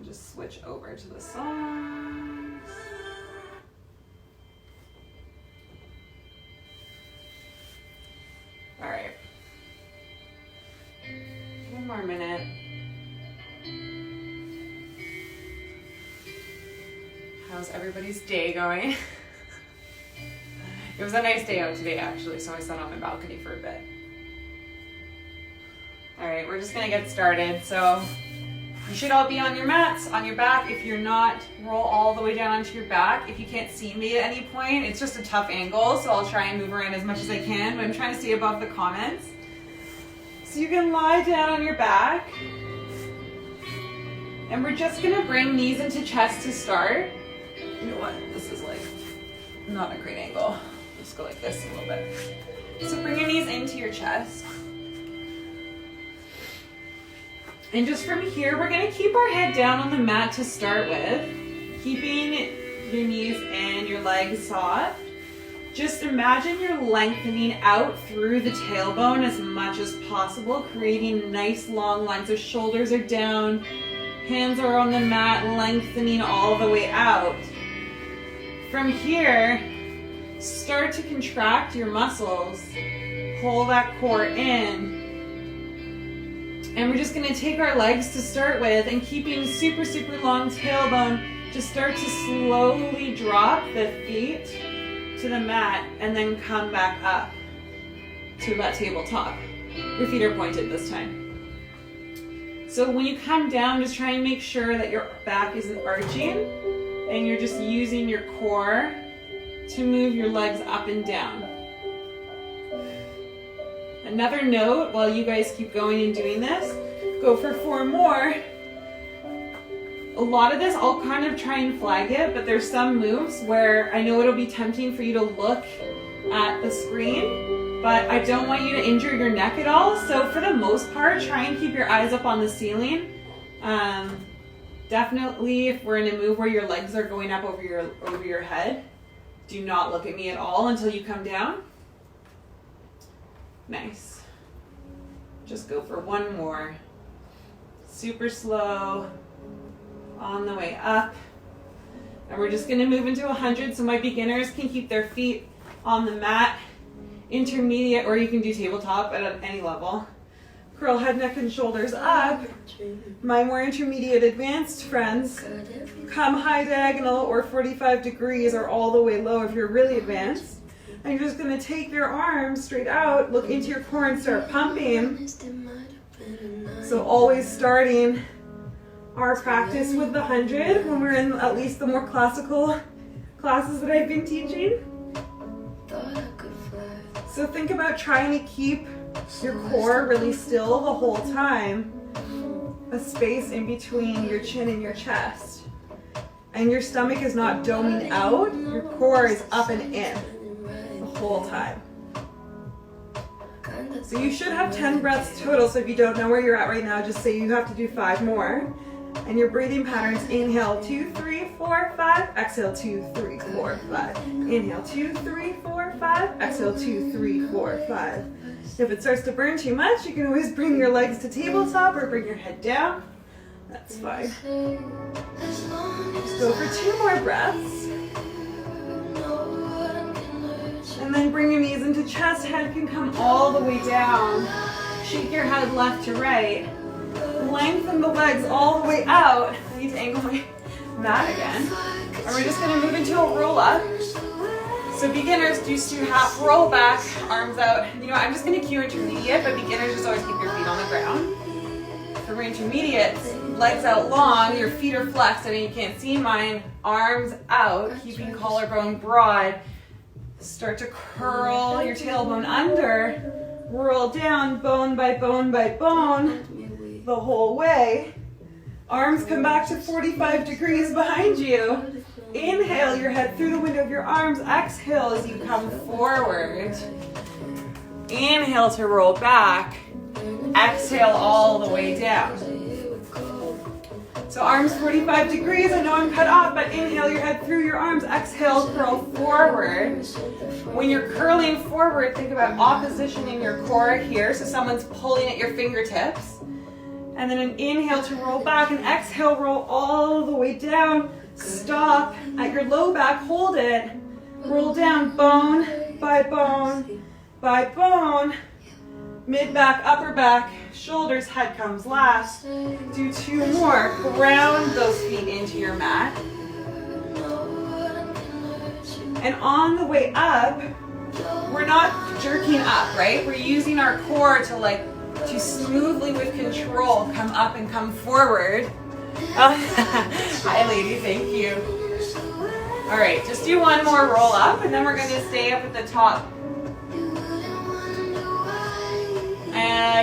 just switch over to the sides. All right. One more minute. How's everybody's day going? It was a nice day out today, actually, so I sat on my balcony for a bit. All right, we're just gonna get started. So you should all be on your mats, on your back. If you're not, roll all the way down onto your back. If you can't see me at any point, it's just a tough angle, so I'll try and move around as much as I can, but I'm trying to stay above the comments. So you can lie down on your back. And we're just gonna bring knees into chest to start. You know what, this is like not a great angle. Just go like this a little bit. So bring your knees into your chest. And just from here, we're gonna keep our head down on the mat to start with, keeping your knees and your legs soft. Just imagine you're lengthening out through the tailbone as much as possible, creating nice long lines. So shoulders are down, hands are on the mat, lengthening all the way out. From here, start to contract your muscles, pull that core in. And we're just gonna take our legs to start with and keeping super, super long tailbone, just start to slowly drop the feet to the mat and then come back up to that tabletop. Your feet are pointed this time. So when you come down, just try and make sure that your back isn't arching and you're just using your core to move your legs up and down. Another note, while you guys keep going and doing this, go for 4 more. A lot of this, I'll kind of try and flag it, but there's some moves where I know it'll be tempting for you to look at the screen, but I don't want you to injure your neck at all. So for the most part, try and keep your eyes up on the ceiling. Definitely if we're in a move where your legs are going up over your head, do not look at me at all until you come down. Nice. Just go for 1 more. Super slow. On the way up. And we're just going to move into 100. So my beginners can keep their feet on the mat. Intermediate, or you can do tabletop at any level. Curl head, neck, and shoulders up. My more intermediate advanced friends, come high diagonal or 45 degrees or all the way low if you're really advanced. And you're just going to take your arms straight out, look into your core and start pumping. So always starting our practice with the 100 when we're in at least the more classical classes that I've been teaching. So think about trying to keep your core really still the whole time. A space in between your chin and your chest. And your stomach is not doming out, your core is up and in the whole time. So you should have 10 breaths total, so if you don't know where you're at right now, just say you have to do 5 more. And your breathing patterns, inhale 2, 3, 4, 5, exhale 2, 3, 4, 5. Inhale 2, 3, 4, 5, exhale 2, 3, 4, 5. If it starts to burn too much, you can always bring your legs to tabletop or bring your head down. That's fine. Just go for 2 more breaths. And then bring your knees into chest. Head can come all the way down. Shake your head left to right. Lengthen the legs all the way out. I need to angle my mat again. And we're just going to move into a roll up. So beginners just do half roll back, arms out. You know, I'm just going to cue intermediate, but beginners just always keep your feet on the ground. For intermediates, legs out long, your feet are flexed. I mean, you can't see mine. Arms out, keeping collarbone broad. Start to curl your tailbone under. Roll down, bone by bone by bone, the whole way. Arms come back to 45 degrees behind you. Inhale your head through the window of your arms. Exhale as you come forward. Inhale to roll back. Exhale all the way down. So arms 45 degrees. I know I'm cut off, but inhale your head through your arms. Exhale, curl forward. When you're curling forward, think about oppositioning your core here. So someone's pulling at your fingertips. And then an inhale to roll back, and exhale, roll all the way down. Stop at your low back, hold it. Roll down bone by bone by bone. Mid back, upper back, shoulders, head comes last. Do 2 more. Ground those feet into your mat. And on the way up, we're not jerking up, right? We're using our core to smoothly with control come up and come forward. Hi lady, thank you. All right, just do 1 more roll up and then we're going to stay up at the top.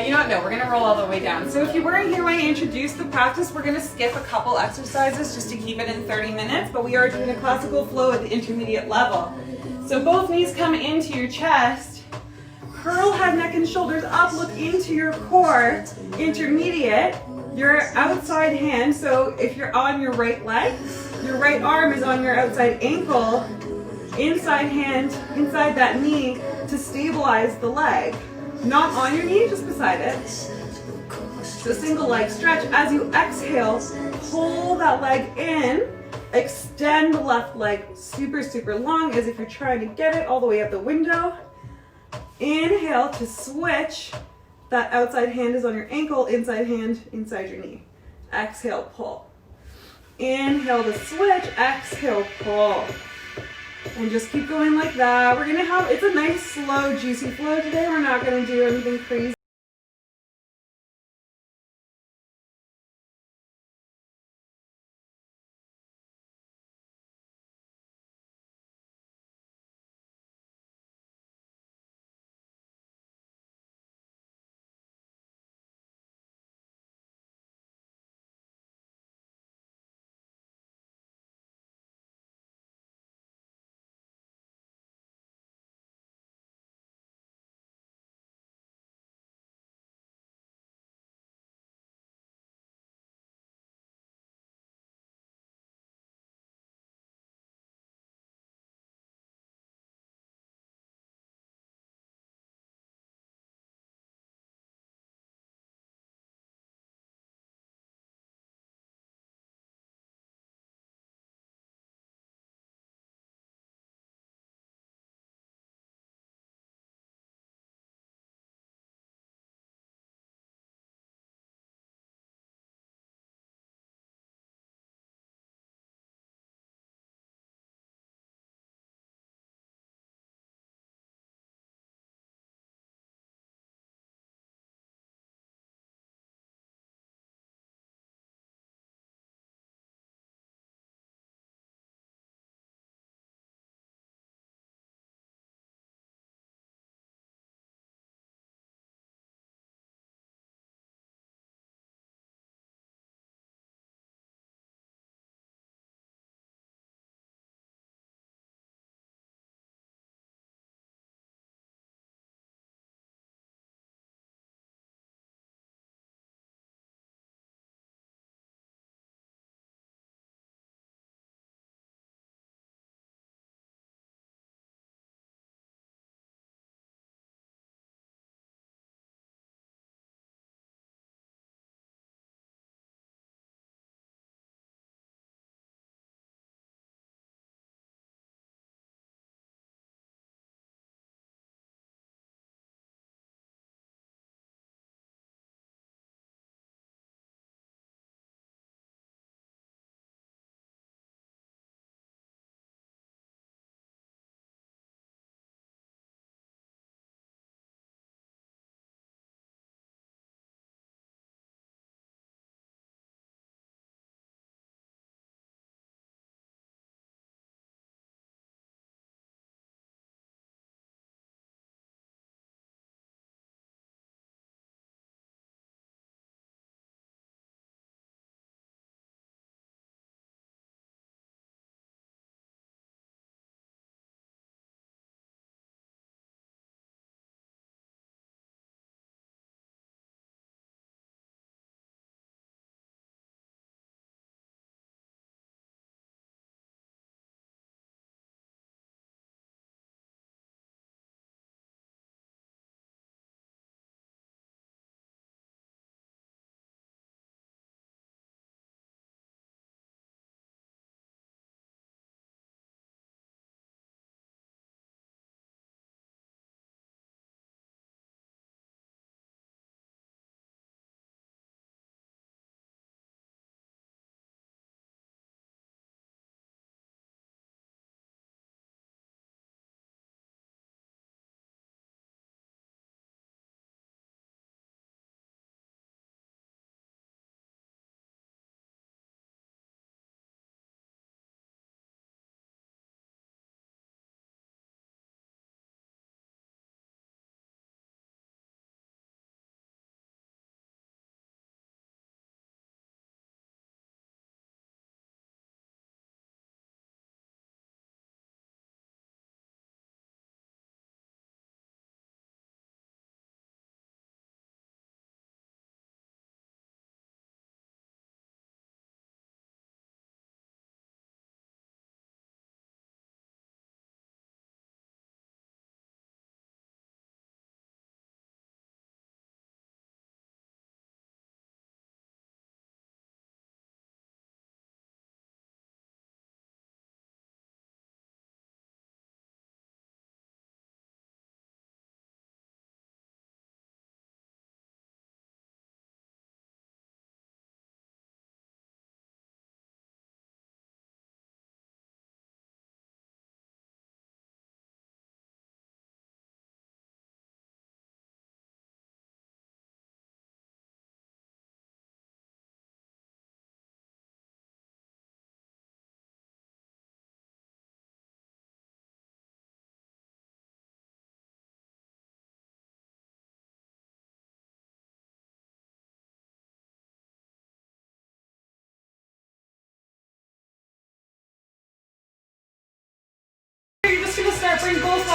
You know what, no, we're going to roll all the way down. So if you weren't here when I introduced the practice, we're going to skip a couple exercises just to keep it in 30 minutes, but we are doing a classical flow at the intermediate level. So both knees come into your chest. Curl head, neck, and shoulders up. Look into your core. Intermediate. Your outside hand. So if you're on your right leg, your right arm is on your outside ankle. Inside hand, inside that knee to stabilize the leg. Not on your knee, just beside it. So single leg stretch. As you exhale, pull that leg in. Extend the left leg super, super long as if you're trying to get it all the way out the window. Inhale to switch. That outside hand is on your ankle, inside hand, inside your knee. Exhale, pull. Inhale to switch, exhale, pull. And just keep going like that. We're gonna have, it's a nice, slow, juicy flow today. We're not gonna do anything crazy.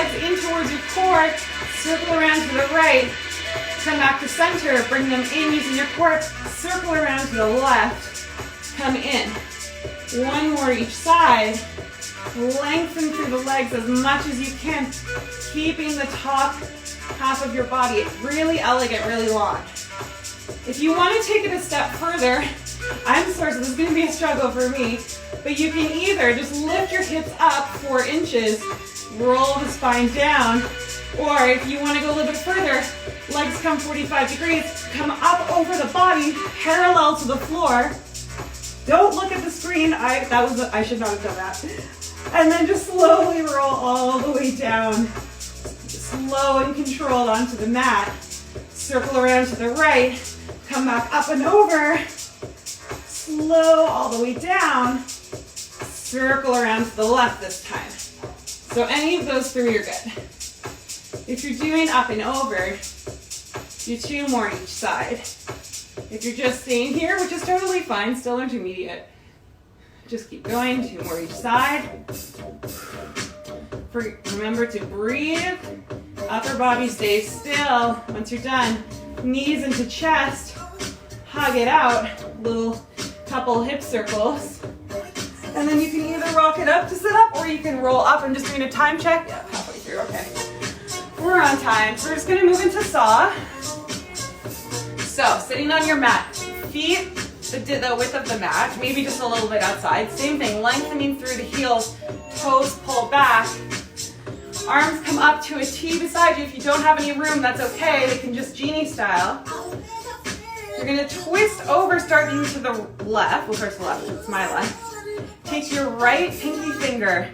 legs in towards your core, circle around to the right, come back to center, bring them in using your core, circle around to the left, come in. One more each side. Lengthen through the legs as much as you can, keeping the top half of your body really elegant, really long. If you want to take it a step further, I'm sorry, so this is going to be a struggle for me, but you can either just lift your hips up 4 inches, roll the spine down, or if you want to go a little bit further, legs come 45 degrees, come up over the body, parallel to the floor. Don't look at the screen. I should not have done that. And then just slowly roll all the way down. Slow and controlled onto the mat. Circle around to the right. Come back up and over. Slow all the way down. Circle around to the left this time. So any of those 3 are good. If you're doing up and over, do 2 more each side. If you're just staying here, which is totally fine, still intermediate, just keep going, 2 more each side. Remember to breathe. Upper body stays still. Once you're done, knees into chest, hug it out, little couple hip circles. And then you can either rock it up to sit up, or you can roll up. I'm just doing a time check. Yeah, halfway through, okay. We're on time. So we're just gonna move into saw. So, sitting on your mat, feet the width of the mat, maybe just a little bit outside. Same thing, lengthening through the heels, toes pull back. Arms come up to a T beside you. If you don't have any room, that's okay. They can just genie style. You're gonna twist over, starting to the left. Well, first to the left, it's my left. Take your right pinky finger,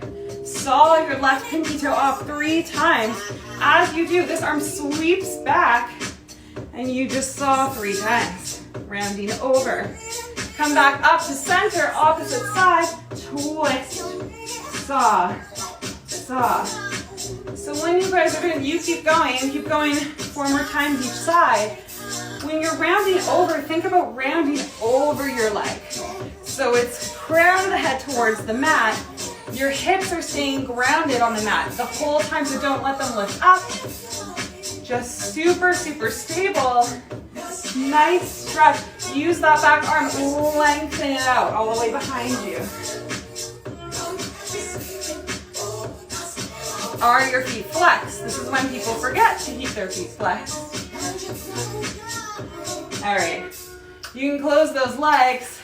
saw your left pinky toe off 3 times. As you do, this arm sweeps back, and you just saw 3 times. Rounding over. Come back up to center, opposite side, twist, saw, saw. So when you guys are you keep going 4 more times each side. When you're rounding over, think about rounding over your leg. So it's crown of the head towards the mat. Your hips are staying grounded on the mat the whole time, so don't let them lift up. Just super, super stable. Nice stretch. Use that back arm, lengthen it out all the way behind you. Are your feet flexed? This is when people forget to keep their feet flexed. All right, you can close those legs,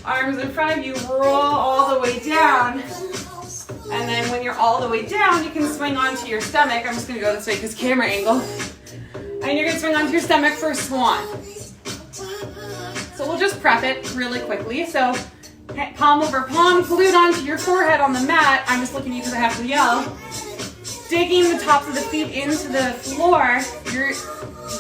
arms in front of you, roll all the way down. And then when you're all the way down, you can swing onto your stomach. I'm just gonna go this way because camera angle. And you're gonna swing onto your stomach for a swan. So we'll just prep it really quickly. So palm over palm, glued onto your forehead on the mat. I'm just looking at you because I have to yell. Digging the tops of the feet into the floor.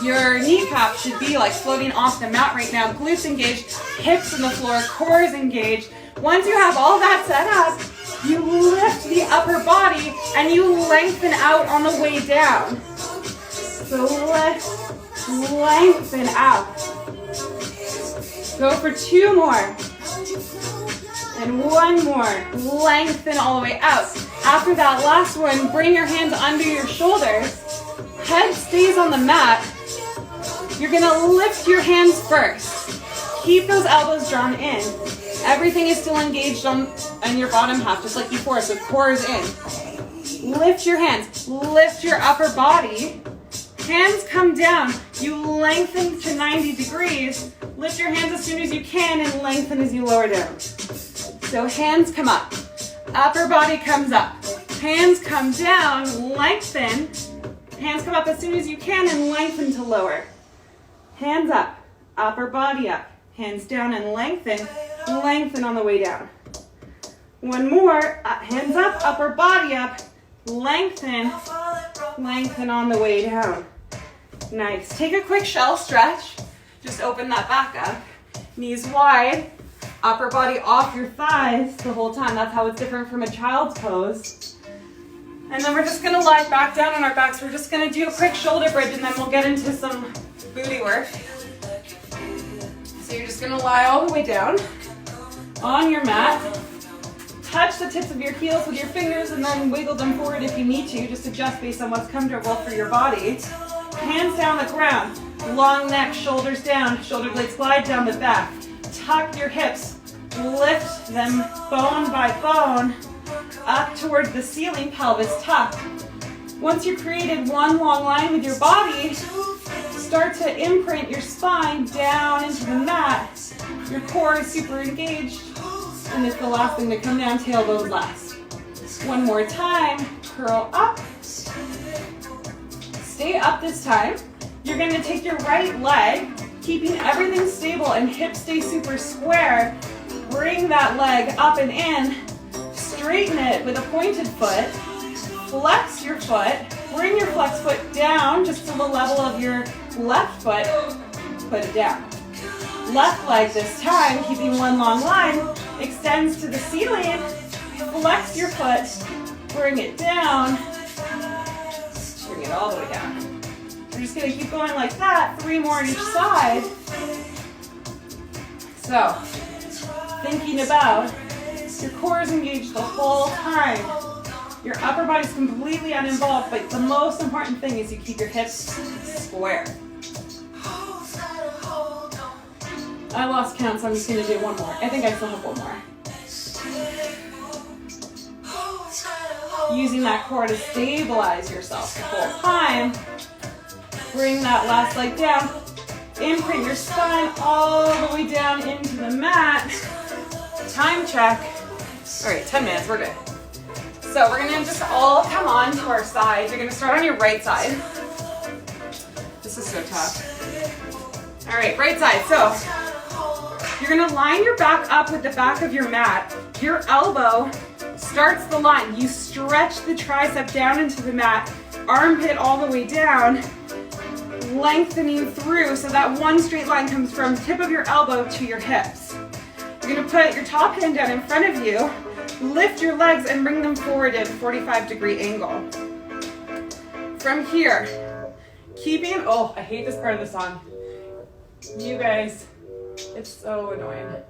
Your kneecap should be like floating off the mat right now. Glutes engaged, hips in the floor, core is engaged. Once you have all that set up, you lift the upper body and you lengthen out on the way down. So lift, lengthen out. Go for 2 more. And 1 more. Lengthen all the way out. After that last one, bring your hands under your shoulders. Head stays on the mat. You're gonna lift your hands first. Keep those elbows drawn in. Everything is still engaged on your bottom half, just like before, so core is in. Lift your hands, lift your upper body. Hands come down, you lengthen to 90 degrees. Lift your hands as soon as you can and lengthen as you lower down. So hands come up, upper body comes up. Hands come down, lengthen. Hands come up as soon as you can and lengthen to lower. Hands up, upper body up. Hands down and lengthen. Lengthen on the way down. 1 more, hands up, upper body up. Lengthen, lengthen on the way down. Nice. Take a quick shell stretch. Just open that back up. Knees wide, upper body off your thighs the whole time. That's how it's different from a child's pose. And then we're just gonna lie back down on our backs. We're just gonna do a quick shoulder bridge and then we'll get into some booty work. So you're just gonna lie all the way down on your mat. touch the tips of your heels with your fingers and then wiggle them forward if you need to. Just adjust based on what's comfortable for your body. Hands down the ground. Long neck, shoulders down. Shoulder blades glide down the back. Tuck your hips. Lift them bone by bone up towards the ceiling, pelvis tucked. Once you've created one long line with your body, start to imprint your spine down into the mat. Your core is super engaged. And it's the last thing to come down, tailbone last. One more time, curl up. Stay up this time. You're gonna take your right leg, keeping everything stable and hips stay super square. Bring that leg up and in. Straighten it with a pointed foot. Flex your foot. Bring your flex foot down just to the level of your left foot. Put it down. Left leg this time, keeping one long line, extends to the ceiling. Flex your foot. Bring it down. Bring it all the way down. We're just going to keep going like that. 3 more on each side. So, thinking about your core is engaged the whole time. Your upper body is completely uninvolved, but the most important thing is you keep your hips square. I lost count, so I'm just going to do one more. I think I still have one more. Using that core to stabilize yourself the whole time. Bring that last leg down. Imprint your spine all the way down into the mat. Time check. All right, 10 minutes, we're good. So we're gonna just all come on to our sides. You're gonna start on your right side. This is so tough. All right, right side. So you're gonna line your back up with the back of your mat. Your elbow starts the line. You stretch the tricep down into the mat, armpit all the way down, lengthening through so that one straight line comes from the tip of your elbow to your hips. You're gonna put your top hand down in front of you, lift your legs and bring them forward at a 45-degree angle. From here, keeping, oh, I hate this part of the song. You guys, it's so annoying.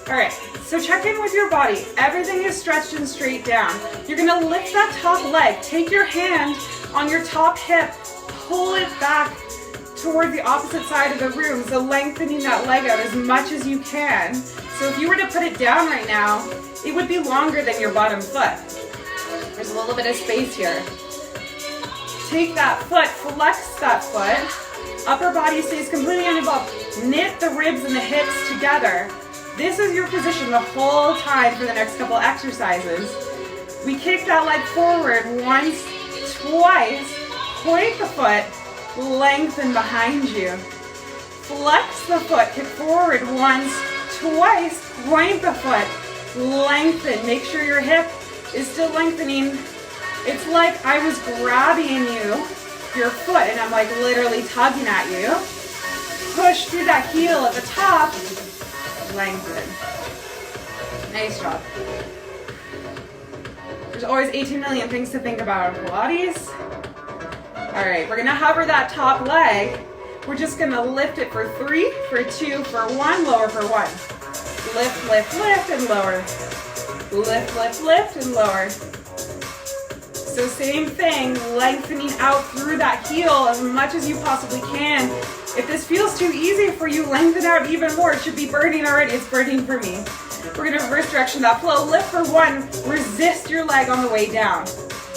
All right, so check in with your body. Everything is stretched and straight down. You're gonna lift that top leg. Take your hand on your top hip, pull it back toward the opposite side of the room, so lengthening that leg out as much as you can. So if you were to put it down right now, it would be longer than your bottom foot. There's a little bit of space here. Take that foot, flex that foot. Upper body stays completely uninvolved. Knit the ribs and the hips together. This is your position the whole time for the next couple exercises. We kick that leg forward once, twice, point the foot, lengthen behind you. Flex the foot, kick forward once, twice, point the foot, lengthen. Make sure your hip is still lengthening. It's like I was grabbing your foot, and I'm like literally tugging at you. Push through that heel at the top, lengthen. Nice job. There's always 18 million things to think about in Pilates. All right, we're gonna hover that top leg. We're just gonna lift it for 3, for 2, for 1, lower for 1. Lift, lift, lift, and lower. Lift, lift, lift, and lower. So same thing, lengthening out through that heel as much as you possibly can. If this feels too easy for you, lengthen out even more. It should be burning already. It's burning for me. We're gonna reverse direction that flow. Lift for 1, resist your leg on the way down.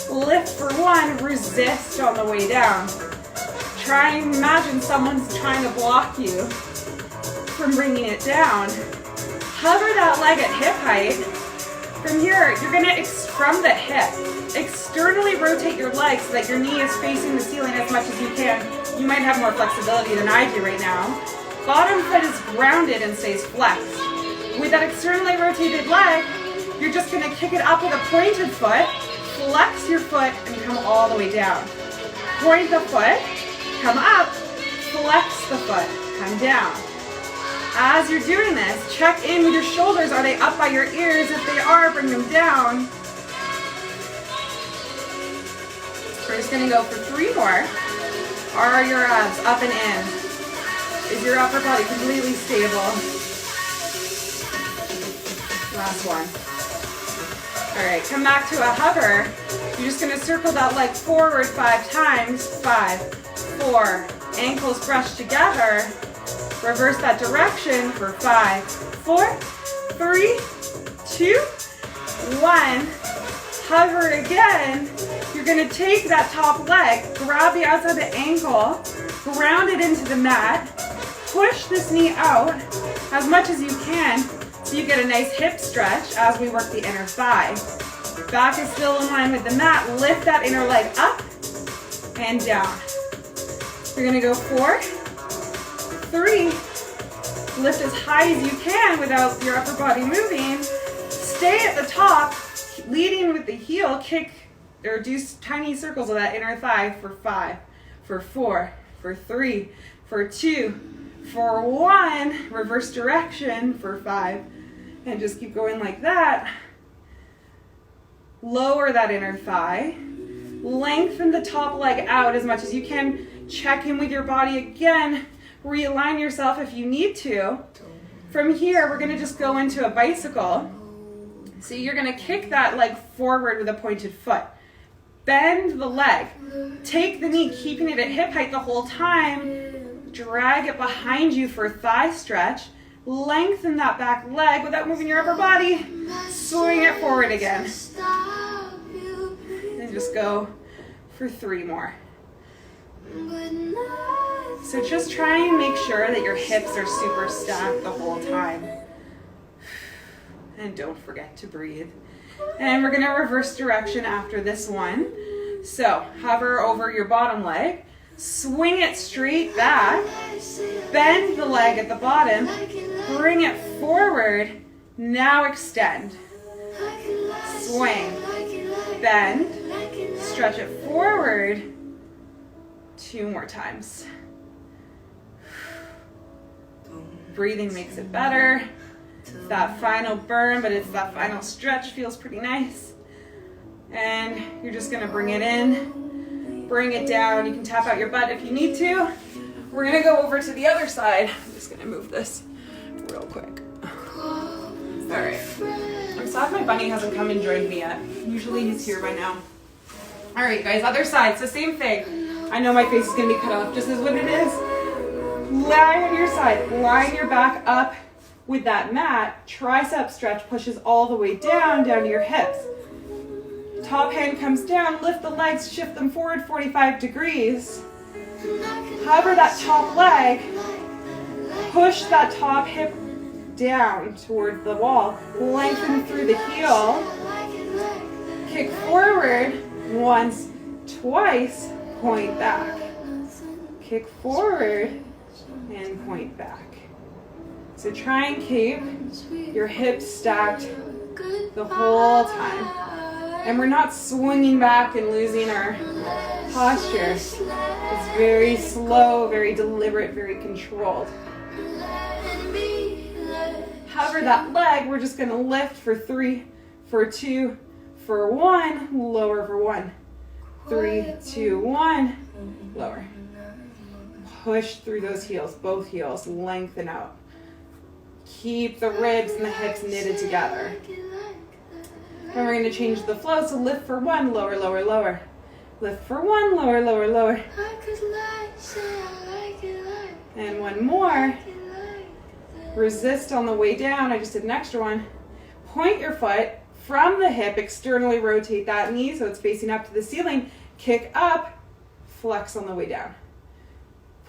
Lift for 1, resist on the way down. Try and imagine someone's trying to block you from bringing it down. Hover that leg at hip height. From here, you're gonna, from the hip, externally rotate your leg so that your knee is facing the ceiling as much as you can. You might have more flexibility than I do right now. Bottom foot is grounded and stays flexed. With that externally rotated leg, you're just gonna kick it up with a pointed foot, flex your foot, and come all the way down. Point the foot, come up, flex the foot, come down. As you're doing this, check in with your shoulders. Are they up by your ears? If they are, bring them down. We're just gonna go for 3 more. Are your abs up and in? Is your upper body completely stable? Last one. All right, come back to a hover. You're just gonna circle that leg forward 5 times. 5, 4, ankles brush together. Reverse that direction for 5, 4, 3, 2, 1. Hover again. You're gonna take that top leg, grab the outside of the ankle, ground it into the mat, push this knee out as much as you can so you get a nice hip stretch as we work the inner thigh. Back is still in line with the mat. Lift that inner leg up and down. You're gonna go 4, 3, lift as high as you can without your upper body moving. Stay at the top, leading with the heel, kick or do tiny circles of that inner thigh for 5, for 4, for 3, for 2, for 1, reverse direction for 5, and just keep going like that. Lower that inner thigh, lengthen the top leg out as much as you can, check in with your body again, realign yourself if you need to. From here, we're gonna just go into a bicycle. So you're gonna kick that leg forward with a pointed foot. Bend the leg, take the knee, keeping it at hip height the whole time, drag it behind you for a thigh stretch, lengthen that back leg without moving your upper body, swing it forward again. And just go for 3 more. So just try and make sure that your hips are super stacked the whole time. And don't forget to breathe. And we're gonna reverse direction after this one. So hover over your bottom leg, swing it straight back, bend the leg at the bottom, bring it forward, now extend. Swing, bend, stretch it forward. 2 more times. Breathing makes it better. It's that final burn, but it's that final stretch, feels pretty nice. And you're just gonna bring it in, bring it down. You can tap out your butt if you need to. We're gonna go over to the other side. I'm just gonna move this real quick. All right. I'm sad my bunny hasn't come and joined me yet. Usually he's here by now. All right, guys, other side. So same thing. I know my face is gonna be cut off, just as what it is. Lie on your side, line your back up with that mat. Tricep stretch pushes all the way down to your hips. Top hand comes down, lift the legs, shift them forward 45 degrees. Hover that top leg, push that top hip down towards the wall, lengthen through the heel, kick forward once, twice, point back. Kick forward and point back. So try and keep your hips stacked the whole time. And we're not swinging back and losing our posture. It's very slow, very deliberate, very controlled. Hover that leg, we're just gonna lift for 3, for 2, for 1, lower for 1. 3, 2, 1, lower. Push through those heels, both heels, lengthen out. Keep the ribs and the hips knitted together. And we're gonna change the flow, so lift for 1, lower, lower, lower. Lift for 1, lower, lower, lower. And 1 more. Resist on the way down. I just did an extra one. Point your foot from the hip, externally rotate that knee so it's facing up to the ceiling. Kick up, flex on the way down.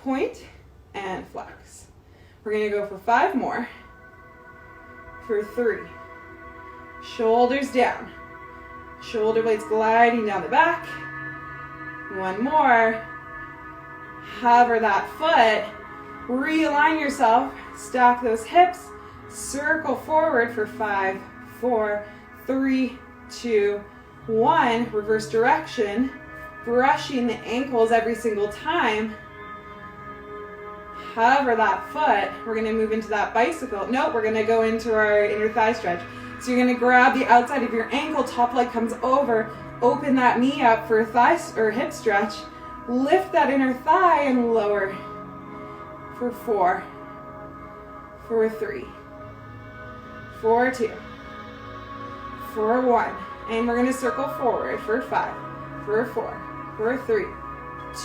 Point and flex. We're gonna go for 5 more. For 3. Shoulders down. Shoulder blades gliding down the back. 1 more. Hover that foot. Realign yourself. Stack those hips. Circle forward for 5, 4, 3, 2, 1. Reverse direction. Brushing the ankles every single time. Hover that foot. We're going to move into that bicycle. Nope, we're going to go into our inner thigh stretch. So you're going to grab the outside of your ankle, top leg comes over, open that knee up for a thigh or hip stretch, lift that inner thigh and lower for 4, for 3, for 2, for 1. And we're gonna circle forward for 5, for 4, for 3,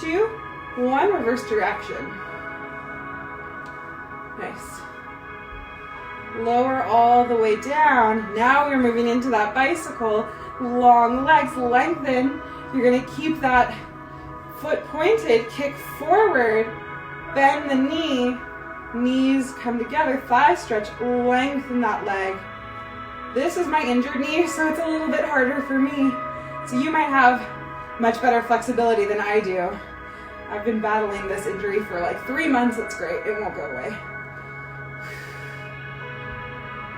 2, 1, reverse direction. Nice. Lower all the way down. Now we're moving into that bicycle. Long legs, lengthen. You're gonna keep that foot pointed, kick forward, bend the knee, knees come together, thigh stretch, lengthen that leg. This is my injured knee, so it's a little bit harder for me. So you might have much better flexibility than I do. I've been battling this injury for like 3 months. It's great, it won't go away.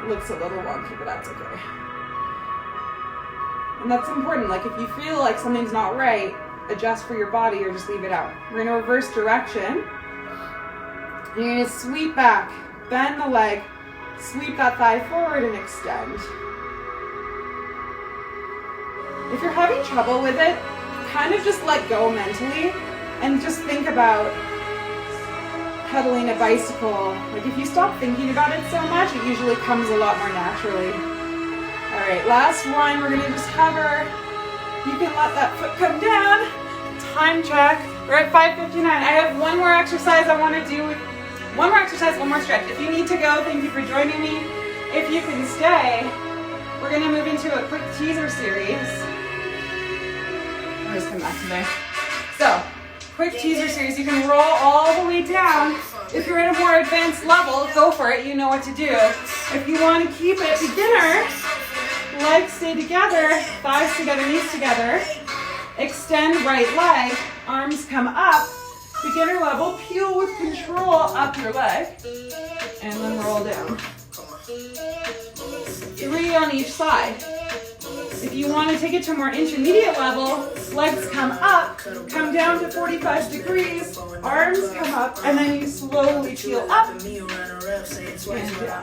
It looks a little wonky, but that's okay. And that's important, like if you feel like something's not right, adjust for your body or just leave it out. We're gonna reverse direction. You're gonna sweep back, bend the leg, sweep that thigh forward and extend. If you're having trouble with it, kind of just let go mentally and just think about pedaling a bicycle. Like if you stop thinking about it so much, it usually comes a lot more naturally. All right, last one, we're gonna just hover. You can let that foot come down. Time check, we're at 5:59. I have one more exercise I wanna do. One more exercise, one more stretch. If you need to go, thank you for joining me. If you can stay, we're gonna move into a quick teaser series. I'll just come back to there. So, quick teaser series. You can roll all the way down. If you're at a more advanced level, go for it. You know what to do. If you want to keep it beginner, legs stay together, thighs together, knees together. Extend right leg, arms come up. Beginner level, peel with control up your leg, and then roll down. 3 on each side. If you want to take it to a more intermediate level, legs come up, come down to 45 degrees, arms come up, and then you slowly peel up and down.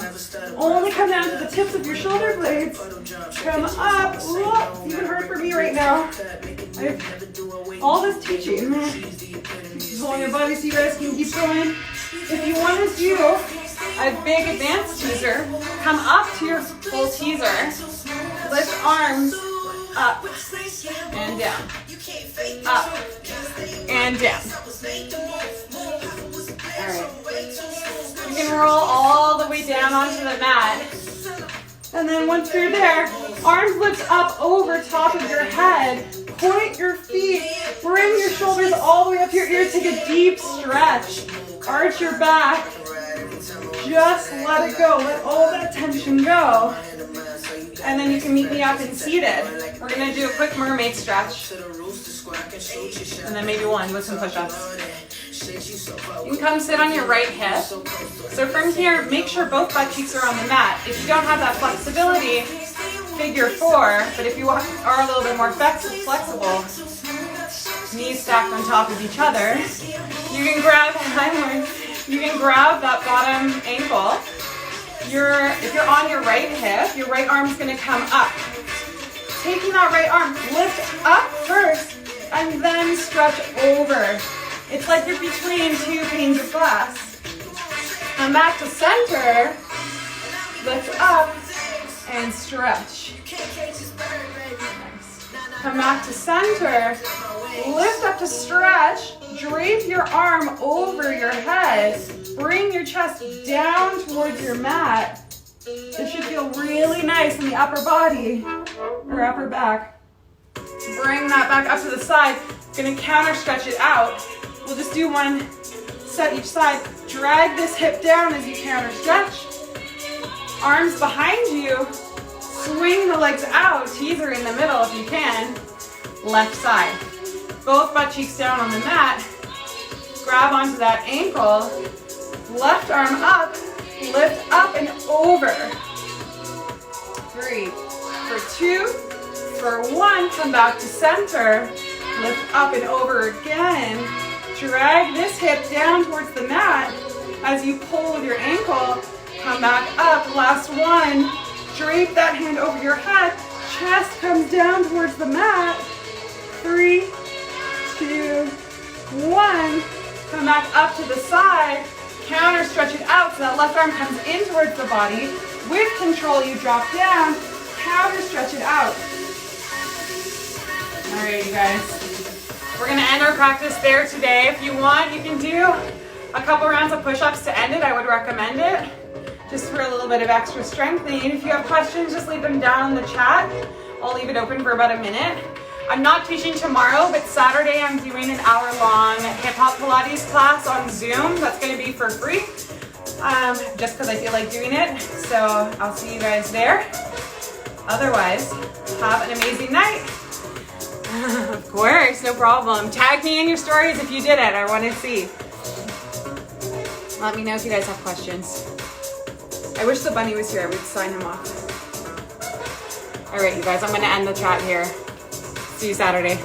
Only come down to the tips of your shoulder blades. Come up. Whoa, even hard for me right now. I have all this teaching. Hold your body so you guys can keep going. If you want to do a big advanced teaser, come up to your full teaser. Lift arms up and down. Up and down. All right. You can roll all the way down onto the mat. And then once you're there, arms lift up over top of your head. Point your feet. Bring your shoulders all the way up to your ears. Take a deep stretch. Arch your back. Just let it go. Let all that tension go. And then you can meet me up in seated. We're going to do a quick mermaid stretch. And then maybe one with some push-ups. You can come sit on your right hip. So from here, make sure both butt cheeks are on the mat. If you don't have that flexibility, figure 4. But if you are a little bit more flexible, knees stacked on top of each other, you can grab that bottom ankle. If you're on your right hip, your right arm's gonna come up. Taking that right arm, lift up first, and then stretch over. It's like you're between 2 panes of glass. Come back to center, lift up, and stretch. Nice. Come back to center, lift up to stretch, drape your arm over your head, bring your chest down towards your mat. This should feel really nice in the upper body or upper back. Bring that back up to the side. Gonna counter stretch it out. We'll just do one set each side. Drag this hip down as you counter stretch. Arms behind you. Swing the legs out. Teaser in the middle if you can. Left side. Both butt cheeks down on the mat. Grab onto that ankle. Left arm up. Lift up and over. 3. For 2. For 1. Come back to center. Lift up and over again. Drag this hip down towards the mat as you pull with your ankle. Come back up. Last one. Drape that hand over your head. Chest comes down towards the mat. 3, 2, 1. Come back up to the side. Counter stretch it out so that left arm comes in towards the body. With control, you drop down. out or stretch it out. All right, you guys. We're gonna end our practice there today. If you want, you can do a couple rounds of push-ups to end it. I would recommend it, just for a little bit of extra strengthening. If you have questions, just leave them down in the chat. I'll leave it open for about a minute. I'm not teaching tomorrow, but Saturday I'm doing an hour-long hip-hop Pilates class on Zoom. That's gonna be for free, just because I feel like doing it. So I'll see you guys there. Otherwise, have an amazing night. Of course, no problem. Tag me in your stories if you did it. I want to see. Let me know if you guys have questions. I wish the bunny was here. I would sign him off. All right, you guys, I'm going to end the chat here. See you Saturday.